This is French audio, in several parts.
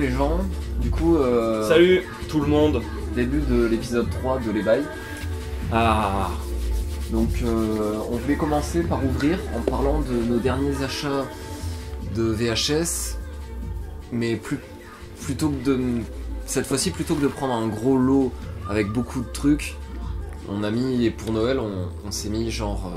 les gens, du coup... Salut tout le monde. Début de l'épisode 3 de Les Bails. Ah. Donc on voulait commencer par ouvrir en parlant de nos derniers achats de VHS, mais plutôt que de... Cette fois-ci, plutôt que de prendre un gros lot avec beaucoup de trucs, on a mis, pour Noël, on s'est mis genre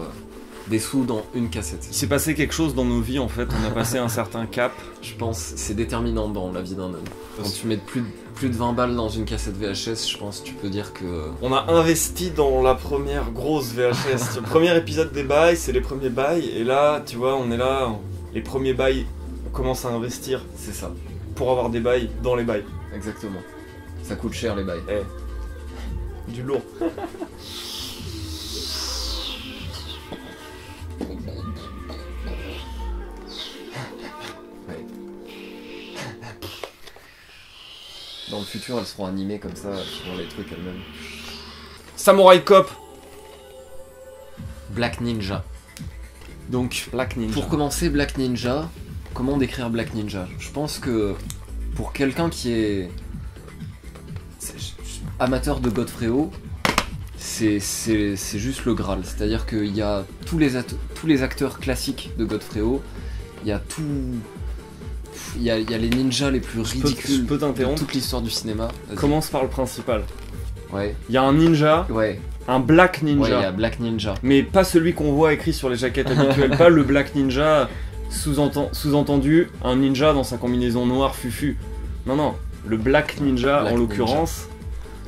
des sous dans une cassette. Il s'est passé quelque chose dans nos vies en fait, on a passé un certain cap. Je pense c'est déterminant dans la vie d'un homme. Quand tu mets plus de 20 balles dans une cassette VHS, je pense que tu peux dire que... On a investi dans la première grosse VHS. Le premier épisode des bails, c'est les premiers bails, et là, tu vois, on est là, les premiers bails, on commence à investir. C'est ça. Pour avoir des bails dans les bails. Exactement. Ça coûte cher les bails. Du lourd. Dans le futur, elles seront animées comme ça, sur les trucs elles-mêmes. Samurai Cop. Black Ninja. Donc, Black Ninja. Pour commencer, Black Ninja, comment décrire Black Ninja? Je pense que pour quelqu'un qui est amateur de Godfrey-O, c'est juste le Graal. C'est-à-dire qu'il y a tous les acteurs classiques de Godfrey-O, il y a tout... Il y a les ninjas les plus ridicules de toute l'histoire du cinéma. Commence par le principal. Ouais. Il y a un ninja, un Black Ninja. Ouais, il y a Black Ninja. Mais pas celui qu'on voit écrit sur les jaquettes habituelles, pas le Black Ninja, sous-entendu, un ninja dans sa combinaison noire fufu. Non, non, le Black Ninja en l'occurrence,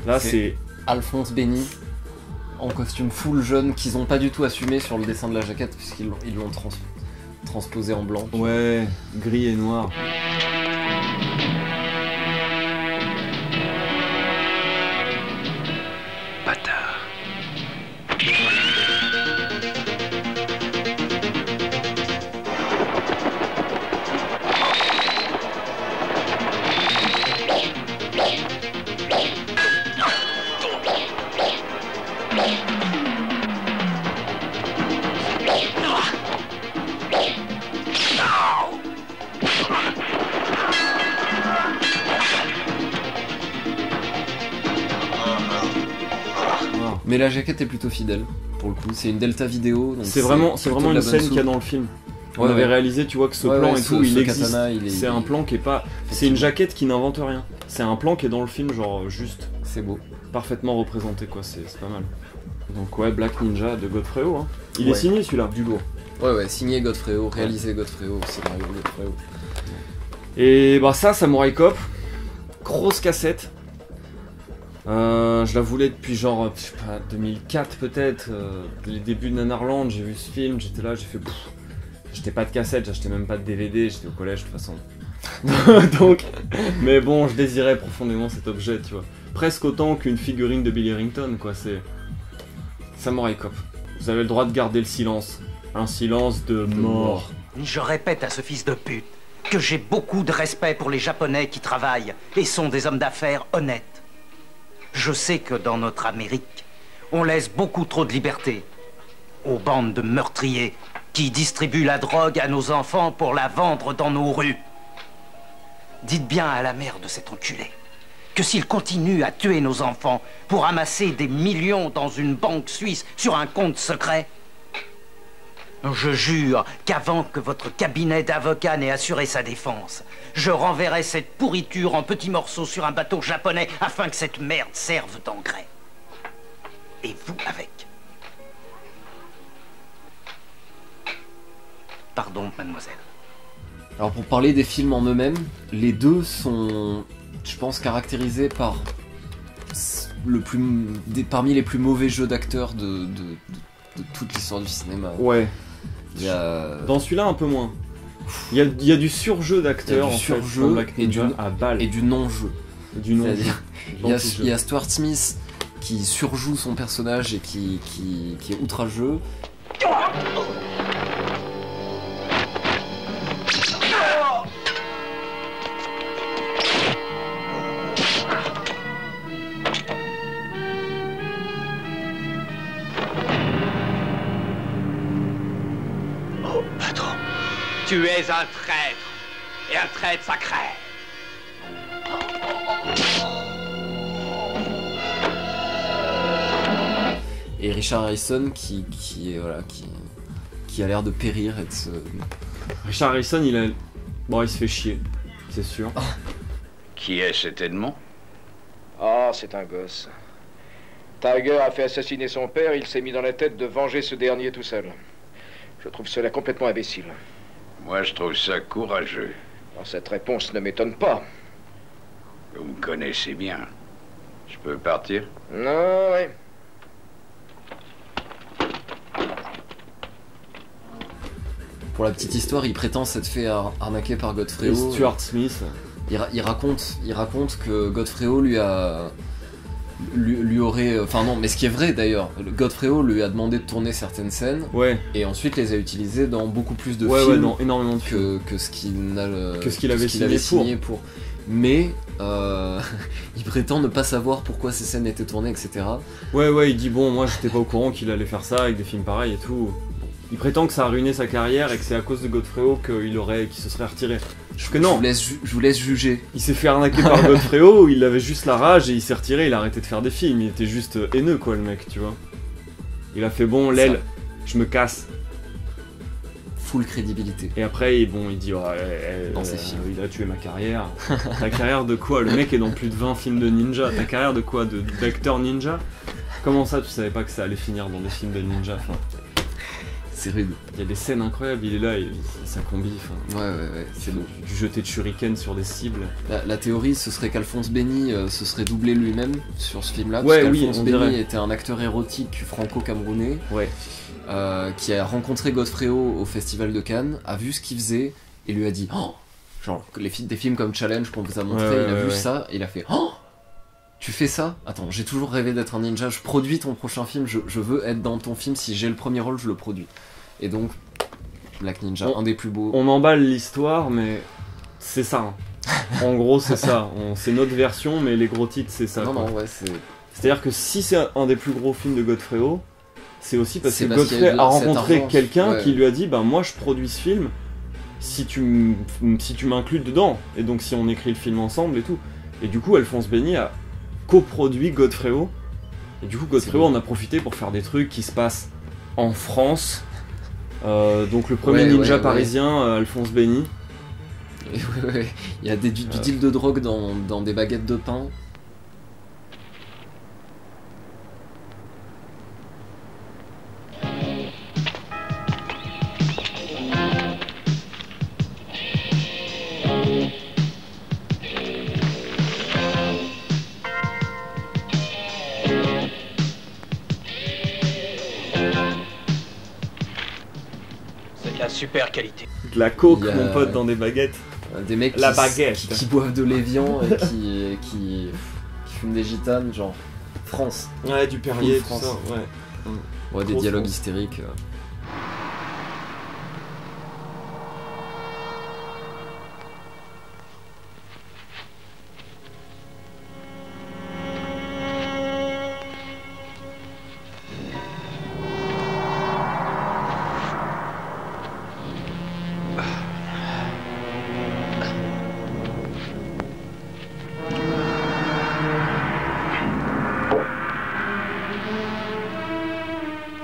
là c'est... Alphonse Béni, en costume full jaune, qu'ils ont pas du tout assumé sur le dessin de la jaquette, puisqu'ils l'ont transposé en blanc. Ouais, gris et noir. Bâtard. Mais la jaquette est plutôt fidèle, pour le coup. C'est une Delta vidéo. C'est vraiment une scène qu'il y a dans le film. On avait réalisé, tu vois, que ce plan et tout, il existe. C'est un plan qui est pas... C'est une jaquette qui n'invente rien. C'est un plan qui est dans le film, genre, juste... C'est beau. Parfaitement représenté, quoi. C'est pas mal. Donc ouais, Black Ninja de Godfrey-O. Hein. Il est signé, celui-là. Du lourd. Ouais, signé Godfrey-O, réalisé Godfrey-O, scénario Godfrey-O. Et bah ça, Samurai Cop. Grosse cassette. Je la voulais depuis genre, je sais pas, 2004 peut-être, les débuts de Nanarland, j'ai vu ce film, j'étais là, j'ai fait j'achetais pas de cassette, j'achetais même pas de DVD, j'étais au collège de toute façon. Donc, mais bon, je désirais profondément cet objet, tu vois. Presque autant qu'une figurine de Billy Rington, quoi, c'est... Samurai Cop. Vous avez le droit de garder le silence. Un silence de mort. Je répète à ce fils de pute que j'ai beaucoup de respect pour les Japonais qui travaillent et sont des hommes d'affaires honnêtes. Je sais que dans notre Amérique, on laisse beaucoup trop de liberté aux bandes de meurtriers qui distribuent la drogue à nos enfants pour la vendre dans nos rues. Dites bien à la mère de cet enculé que s'il continue à tuer nos enfants pour amasser des millions dans une banque suisse sur un compte secret, je jure qu'avant que votre cabinet d'avocats n'ait assuré sa défense, je renverrai cette pourriture en petits morceaux sur un bateau japonais afin que cette merde serve d'engrais. Et vous avec. Pardon, mademoiselle. Alors pour parler des films en eux-mêmes, les deux sont, je pense, caractérisés par parmi les plus mauvais jeux d'acteurs de toute l'histoire du cinéma. Ouais. Dans celui-là un peu moins. Il y a du surjeu d'acteurs, en fait, et du non-jeu. Il y a Stuart Smith qui surjoue son personnage et qui est outrageux. Tu es un traître, et un traître ça crève. Richard Harrison voilà, qui a l'air de périr et de se... Richard Harrison, bon, il se fait chier, c'est sûr. Qui est cet Edmond? Ah, c'est un gosse. Tiger a fait assassiner son père, il s'est mis dans la tête de venger ce dernier tout seul. Je trouve cela complètement imbécile. Moi, je trouve ça courageux. Cette réponse ne m'étonne pas. Vous me connaissez bien. Je peux partir? Non, oui. Pour la petite histoire, il prétend s'être fait arnaquer par Godfrey Et Ho. Stuart Smith. Il raconte que Godfrey Ho lui aurait... Enfin non, mais ce qui est vrai d'ailleurs, Godfrey Ho lui a demandé de tourner certaines scènes, Ouais. et ensuite les a utilisées dans beaucoup plus de Ouais, films dans énormément de films. que ce qu'il avait signé pour. Mais il prétend ne pas savoir pourquoi ces scènes étaient tournées, etc. Ouais, il dit bon, moi j'étais pas au courant qu'il allait faire ça avec des films pareils et tout. Il prétend que ça a ruiné sa carrière et que c'est à cause de Godfrey Ho qu'il se serait retiré. Sauf que non, Je vous laisse juger. il s'est fait arnaquer par Godfrey Ho, il avait juste la rage et il s'est retiré, il a arrêté de faire des films, il était juste haineux quoi le mec, tu vois. Il a fait bon, l'aile, je me casse. Full crédibilité. Et après, il dit Dans ses films. il a tué ma carrière. Ta carrière de quoi? Le mec est dans plus de 20 films de ninja. Ta carrière de quoi? D'acteur ninja? Comment ça, tu savais pas que ça allait finir dans des films de ninja? Enfin, C'est rude. il y a des scènes incroyables, il est là, ça combi. Enfin, Ouais, c'est beau. du jeter de shuriken sur des cibles. La théorie, ce serait qu'Alphonse Béni se serait doublé lui-même sur ce film-là. Ouais, parce oui, qu'Alphonse on Béni dirait. était un acteur érotique franco-camerounais Ouais. qui a rencontré Godfrey Ho au Festival de Cannes, a vu ce qu'il faisait et lui a dit oh, genre des films comme Challenge qu'on vous a montré, Ouais, il a ouais, vu ouais. ça et il a fait oh, tu fais ça? Attends, j'ai toujours rêvé d'être un ninja, je produis ton prochain film, je veux être dans ton film, si j'ai le premier rôle, je le produis. Et donc, Black Ninja, un des plus beaux. On emballe l'histoire, mais c'est ça. Hein. En gros, c'est ça. C'est notre version, mais les gros titres, c'est ça. Non, quoi. non, ouais, c'est. C'est-à-dire que si c'est un des plus gros films de Godfrey Ho, c'est aussi parce que C'est parce qu'il y a Godfrey eu a cette rencontré argent, quelqu'un ouais. qui lui a dit bah moi je produis ce film si tu m'inclus dedans, et donc si on écrit le film ensemble et tout. Et du coup Alphonse Béni a coproduit Godfrey Ho, et du coup Godfrey Ho en a profité pour faire des trucs qui se passent en France. Donc le premier ninja parisien, Alphonse Béni. Ouais. Il y a du deal de drogue dans des baguettes de pain. C'est de la super qualité. De la coke, Il y a- mon pote, dans des baguettes. Des mecs La baguette. qui boivent de l'évian et qui fument des gitanes, genre France. Ouais, du Perrier, Full tout France. ça, ouais. Ouais, des Grosse dialogues France. hystériques.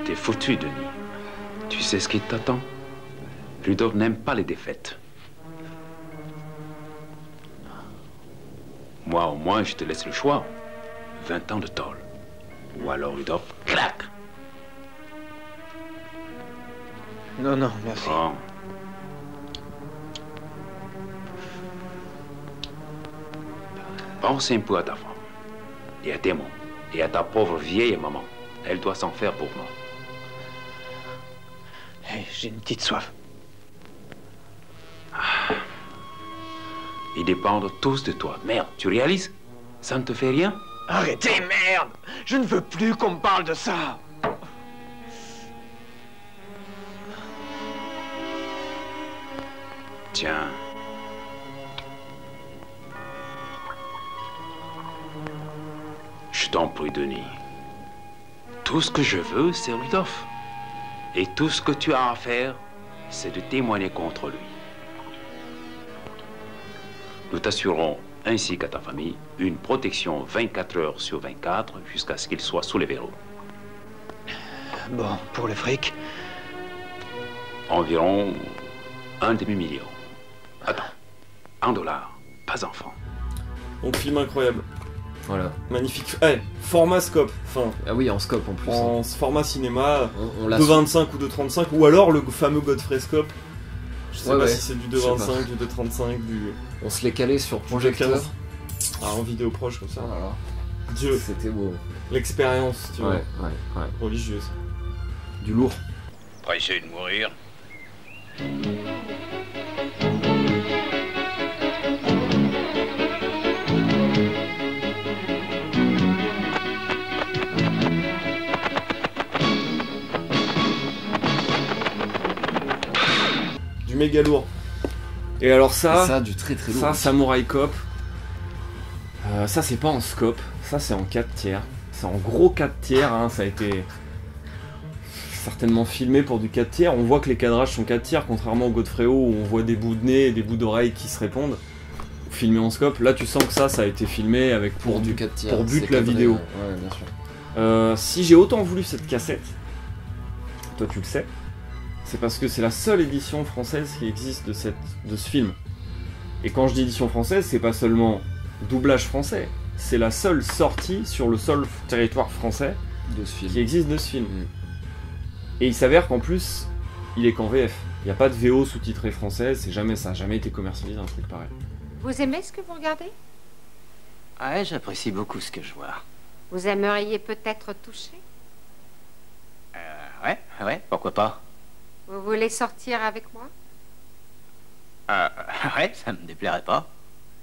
T'es foutu, Denis. Tu sais ce qui t'attend? Rudolph n'aime pas les défaites. Moi, au moins, je te laisse le choix. 20 ans de tôle. Ou alors, Rudolph, clac! Non, non, merci. Bon. Pense un peu à ta femme. Et à tes mots. Et à ta pauvre vieille maman. Elle doit s'en faire pour moi. Hey, j'ai une petite soif. Ils dépendent tous de toi. Merde, tu réalises? Ça ne te fait rien? Arrêtez, merde! Je ne veux plus qu'on me parle de ça! Tiens. Je t'en prie, Denis. Tout ce que je veux, c'est Rudolph. Et tout ce que tu as à faire, c'est de témoigner contre lui. Nous t'assurerons, ainsi qu'à ta famille, une protection 24 heures sur 24 jusqu'à ce qu'il soit sous les verrous. Bon, pour le fric. Environ un demi-million. Attends, $1, pas enfant. Donc film incroyable, Voilà. magnifique. Format scope, enfin, Ah oui, en scope en plus. en format cinéma, On l'a 2,25 ou 2,35, ou alors le fameux Godfrey scope. Je sais Ouais, pas ouais, si c'est du je sais 2,25, du 2,35, du On se l'est calé sur du projecteur. 2,15. Ah, en vidéo proche comme ça. Oh là là. Dieu, C'était beau. l'expérience, tu vois, Ouais, ouais, ouais. religieuse. Du lourd. Pressé de mourir. Du méga lourd. Et alors ça, Du très très lourd. ça Samurai Cop, ça c'est pas en scope, ça c'est en 4 tiers. C'est en gros 4 tiers, hein, ça a été certainement filmé pour du 4 tiers. On voit que les cadrages sont 4 tiers, contrairement au Godfrey où on voit des bouts de nez et des bouts d'oreilles qui se répondent. Filmé en scope, là tu sens que ça a été filmé avec pour du 4 tiers. pour but c'est la cadré, vidéo. Ouais, bien sûr. Si j'ai autant voulu cette cassette, toi tu le sais, c'est parce que c'est la seule édition française qui existe de ce film. Et quand je dis édition française, c'est pas seulement doublage français, c'est la seule sortie sur le seul territoire français De ce film. qui existe de ce film. Mm. Et il s'avère qu'en plus, il est qu'en VF. Il n'y a pas de VO sous-titré français, ça a jamais été commercialisé un truc pareil. Vous aimez ce que vous regardez? Ouais, j'apprécie beaucoup ce que je vois. Vous aimeriez peut-être toucher? Ouais, pourquoi pas. Vous voulez sortir avec moi? Ouais, ça me déplairait pas.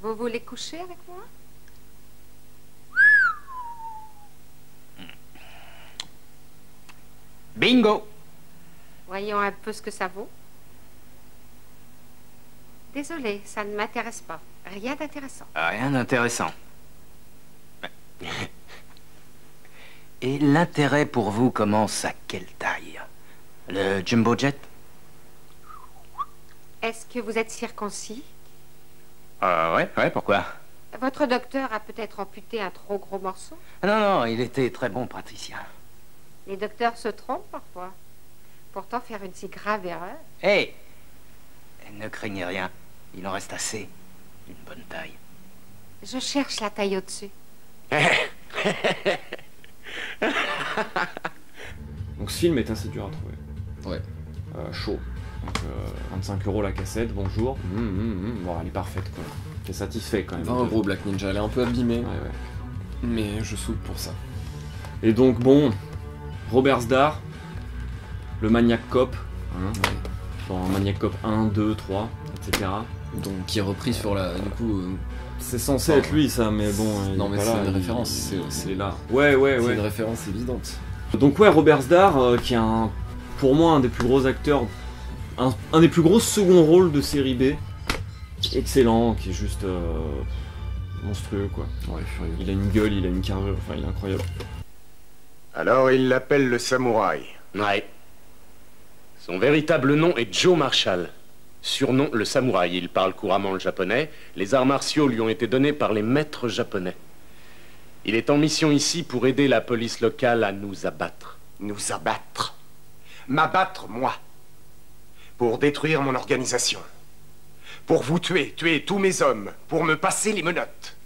Vous voulez coucher avec moi? Bingo! Voyons un peu ce que ça vaut. Désolée, ça ne m'intéresse pas. Rien d'intéressant. Rien d'intéressant. Et l'intérêt pour vous commence à quelle taille? Le jumbo jet? Est-ce que vous êtes circoncis? Ouais, pourquoi? Votre docteur a peut-être amputé un trop gros morceau? Non, il était très bon praticien. Les docteurs se trompent parfois. Pourtant, faire une si grave erreur. Hey! Ne craignez rien, il en reste assez. Une bonne taille. Je cherche la taille au-dessus. Donc ce film est assez dur à trouver. Ouais. Chaud. Donc 25 € la cassette, bonjour. Bon, elle est parfaite quoi. T'es satisfait quand même. 20 € Black Ninja, elle est un peu abîmée. Ouais. Mais je soude pour ça. Et donc bon, Robert Sdar, le Maniac Cop, hein, Ouais. dans Maniac Cop 1, 2, 3, etc. Donc qui est repris sur la. Du coup. C'est censé Ah, être lui ça, mais bon. il Non, est mais pas c'est là, une il- référence, C'est là. Ouais. C'est une référence évidente. Donc ouais, Robert Sdar, qui est pour moi un des plus gros acteurs, un des plus gros second rôles de série B. Excellent, qui est juste monstrueux quoi. Ouais, furieux. Il a une gueule, il a une carrure, enfin il est incroyable. Alors il l'appelle le samouraï. Ouais. Son véritable nom est Joe Marshall. Surnom le samouraï. Il parle couramment le japonais. Les arts martiaux lui ont été donnés par les maîtres japonais. Il est en mission ici pour aider la police locale à nous abattre. Nous abattre. M'abattre, moi. Pour détruire mon organisation. Pour vous tuer tous mes hommes. Pour me passer les menottes.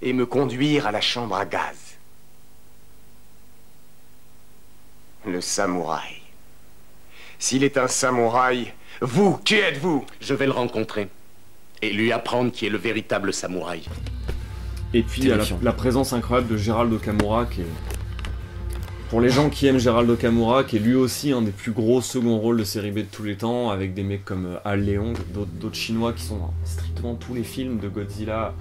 Et me conduire à la chambre à gaz. Le samouraï. S'il est un samouraï, vous, qui êtes-vous? Je vais le rencontrer et lui apprendre qui est le véritable samouraï. Et puis il y a Terrifiant. la présence incroyable de Gérald Okamura qui est... Pour les gens qui aiment Gérald Okamura, qui est lui aussi un des plus gros second rôles de série B de tous les temps, avec des mecs comme Al Leong, d'autres chinois qui sont dans strictement tous les films de Godzilla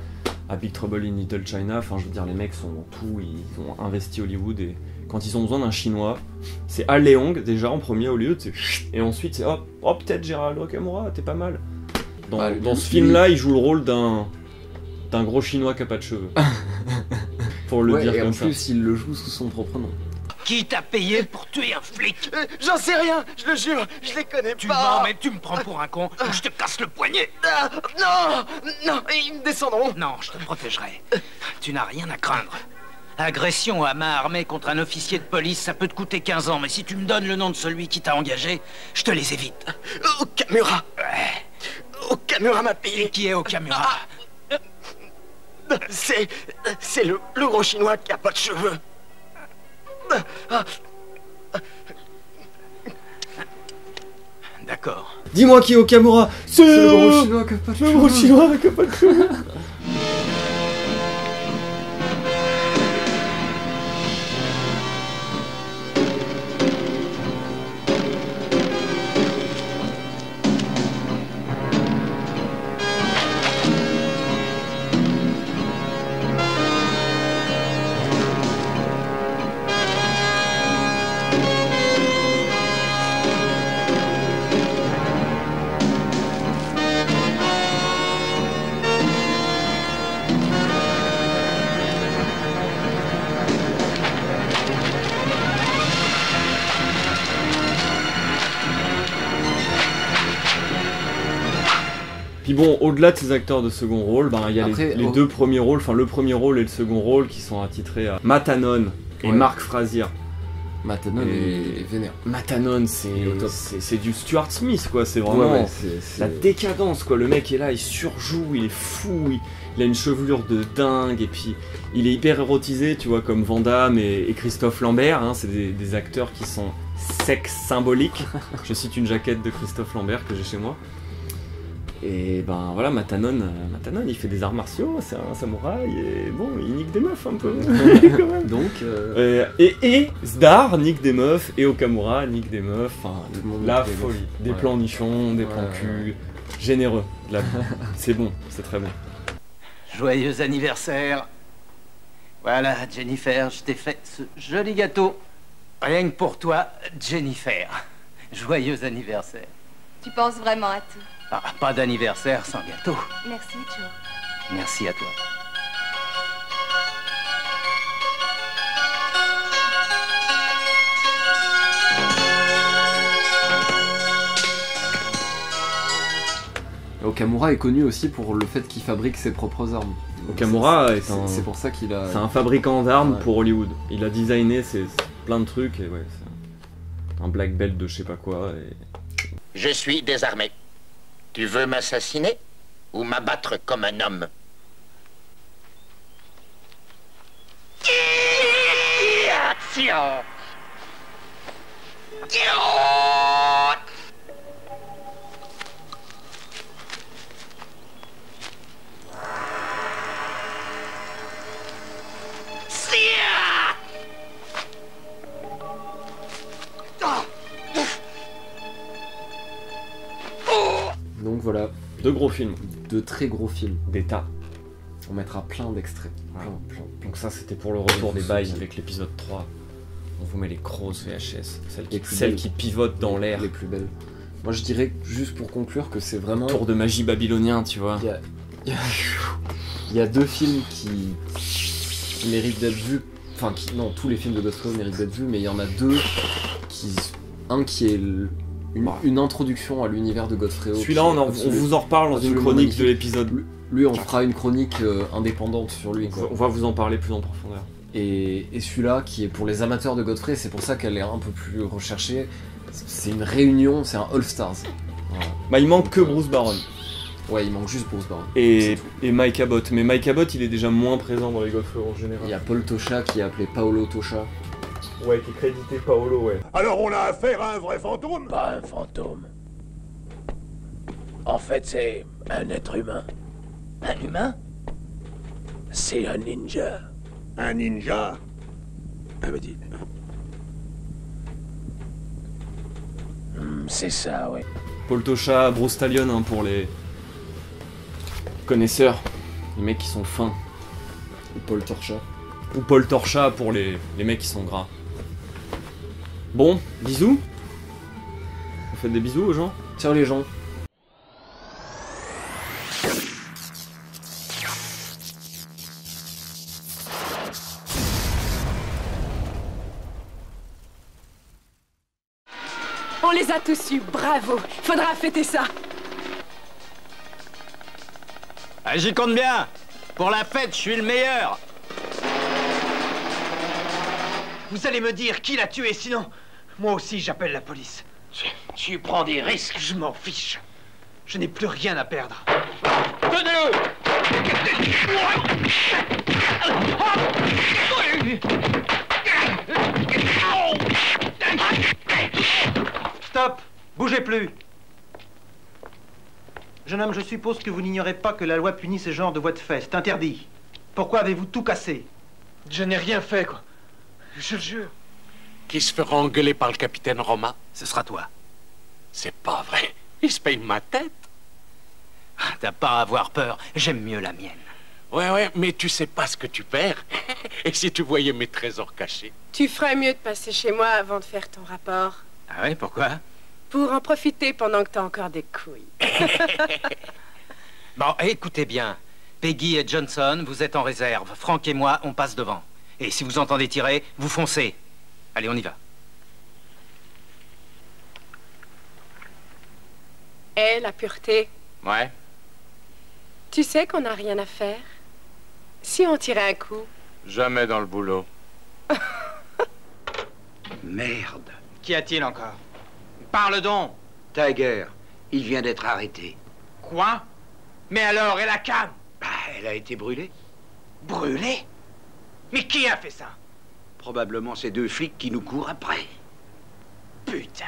à Big Trouble in Little China. Enfin je veux dire, les mecs sont dans tout, ils ont investi Hollywood et quand ils ont besoin d'un chinois, c'est Al Leong déjà en premier au lieu, c'est chut, et ensuite c'est oh peut-être Gérald Okamura, t'es pas mal. Dans, Bah, dans ce lui- film-là, il joue le rôle d'un gros chinois qui a pas de cheveux. Pour le Ouais, dire et en comme ça. plus, il le joue sous son propre nom. Qui t'a payé pour tuer un flic? J'en sais rien, je le jure, je les connais Tu pas. mens, mais tu me prends pour un con ou je te casse le poignet. Ah, non, ils me descendront. Non, je te protégerai. Tu n'as rien à craindre. Agression à main armée contre un officier de police, ça peut te coûter 15 ans, mais si tu me donnes le nom de celui qui t'a engagé, je te les évite. Okamura. Ouais. Okamura m'a payé. Qui est Okamura? C'est le gros chinois qui a pas de cheveux. D'accord. Dis-moi qui est Okamura. C'est le gros chinois qui a pas de Le gros chinois qui a pas de cheveux. Puis bon, au-delà de ces acteurs de second rôle, ben, il y a les deux premiers rôles, enfin le premier rôle et le second rôle qui sont attitrés à Matt Hannon et Mark Frazier. Matt Hannon est vénère. Matt Hannon, c'est du Stuart Smith, quoi. C'est vraiment c'est la décadence, quoi. Le mec est là, il surjoue, il est fou, il a une chevelure de dingue, et puis il est hyper érotisé, tu vois, comme Van Damme et Christophe Lambert. Hein, c'est des acteurs qui sont sex symboliques. Je cite une jaquette de Christophe Lambert que j'ai chez moi. Et ben voilà, Matt Hannon, il fait des arts martiaux, c'est un samouraï, et bon, il nique des meufs un peu, quand même. Donc, et Zdar nique des meufs, et Okamura nique des meufs, enfin, la folie. Des plans nichons, des plans cul, généreux. C'est bon, c'est très bon. Joyeux anniversaire. Voilà, Jennifer, je t'ai fait ce joli gâteau. Rien que pour toi, Jennifer. Joyeux anniversaire. Tu penses vraiment à tout. Ah, pas d'anniversaire sans gâteau. Merci, Joe. Merci à toi. Okamura est connu aussi pour le fait qu'il fabrique ses propres armes. Okamura c'est pour ça qu'il a... C'est un fabricant d'armes pour Hollywood. Il a designé plein de trucs et ouais, c'est un black belt de je sais pas quoi. Et... Je suis désarmé. Tu veux m'assassiner ou m'abattre comme un homme? Donc voilà. Deux gros films. Deux très gros films. D'état. On mettra plein d'extraits. Plein. Donc ça c'était pour le retour des bails avec l'épisode 3. On vous met les grosses VHS. Celles qui pivotent dans l'air. Les plus belles. Moi je dirais juste pour conclure que c'est vraiment... Tour de magie babylonien, tu vois. Il y a deux films qui méritent d'être vus. Enfin, non, tous les films de Godfrey méritent d'être vus, mais il y en a deux qui... Un qui est une introduction à l'univers de Godfrey. Celui-là, on vous en reparle dans une chronique magnifique. De l'épisode. Lui, on fera une chronique indépendante sur lui. Quoi. On va vous en parler plus en profondeur. Et celui-là, qui est pour les amateurs de Godfrey, c'est pour ça qu'elle est un peu plus recherchée. C'est une réunion, c'est un All-Stars. Voilà. Bah, il manque que Bruce Baron. Ouais, il manque juste Bruce Baron. Et Mike Abbott. Mais Mike Abbott, il est déjà moins présent dans les Godfrey en général. Il y a Paul Tosha qui est appelé Paolo Tosha. Ouais, qui est crédité Paolo, ouais. Alors on a affaire à un vrai fantôme? Pas un fantôme. En fait, c'est un être humain. Un humain? C'est un ninja. Un ninja? Ah, me dites. C'est ça, ouais. Paul Tosha, Bruce Stallion, hein, pour les connaisseurs. Les mecs qui sont fins. Ou Paul Torcha. Ou Paul Torcha pour les mecs qui sont gras. Bon, bisous. Vous faites des bisous aux gens? Ciao les gens. On les a tous eus, bravo. Faudra fêter ça. Ah, j'y compte bien. Pour la fête, je suis le meilleur. Vous allez me dire qui l'a tué, sinon... Moi aussi, j'appelle la police. Tu prends des risques. Je m'en fiche. Je n'ai plus rien à perdre. Tenez-le! Stop! Bougez plus! Jeune homme, je suppose que vous n'ignorez pas que la loi punit ce genre de voies de fait. C'est interdit. Pourquoi avez-vous tout cassé? Je n'ai rien fait, quoi. Je le jure. Qui se fera engueuler par le capitaine Roma? Ce sera toi. C'est pas vrai. Il se paye ma tête. T'as pas à avoir peur. J'aime mieux la mienne. Ouais, mais tu sais pas ce que tu perds. Et si tu voyais mes trésors cachés? Tu ferais mieux de passer chez moi avant de faire ton rapport. Ah ouais, pourquoi? Pour en profiter pendant que t'as encore des couilles. Bon, écoutez bien. Peggy et Johnson, vous êtes en réserve. Frank et moi, on passe devant. Et si vous entendez tirer, vous foncez. Allez, on y va. Eh, la pureté. Ouais. Tu sais qu'on n'a rien à faire. Si on tirait un coup. Jamais dans le boulot. Merde. Qu'y a-t-il encore? Parle donc. Tiger, il vient d'être arrêté. Quoi? Mais alors, et la cam? Bah, elle a été brûlée. Brûlée? Mais qui a fait ça? Probablement ces deux flics qui nous courent après. Putain.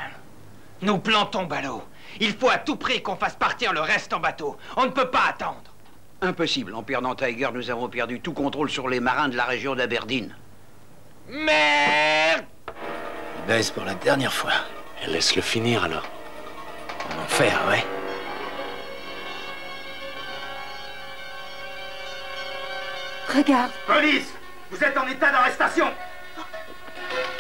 Nous plantons ballot. Il faut à tout prix qu'on fasse partir le reste en bateau. On ne peut pas attendre. Impossible. En perdant Tiger, nous avons perdu tout contrôle sur les marins de la région d'Aberdeen. Merde! Baisse pour la dernière fois. Laisse-le finir alors. En enfer, ouais. Regarde. Police! Vous êtes en état d'arrestation!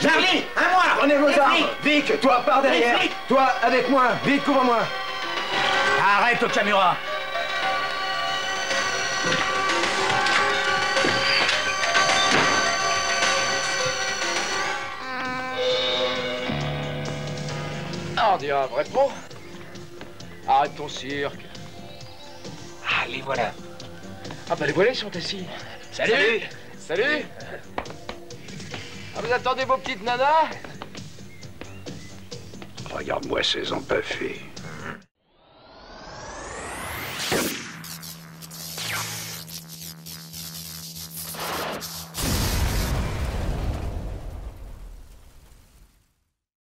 Charlie, à moi! Prenez vos armes! Vic, toi, par derrière! Toi, avec moi! Vite, couvre-moi! Arrête, Okamura! Ah, on dirait un vrai pro. Arrête ton cirque. Ah, les voilà. Ah bah les volets sont ici. Salut. Salut. Ah, vous attendez vos petites nanas? Regarde-moi ces empaffés.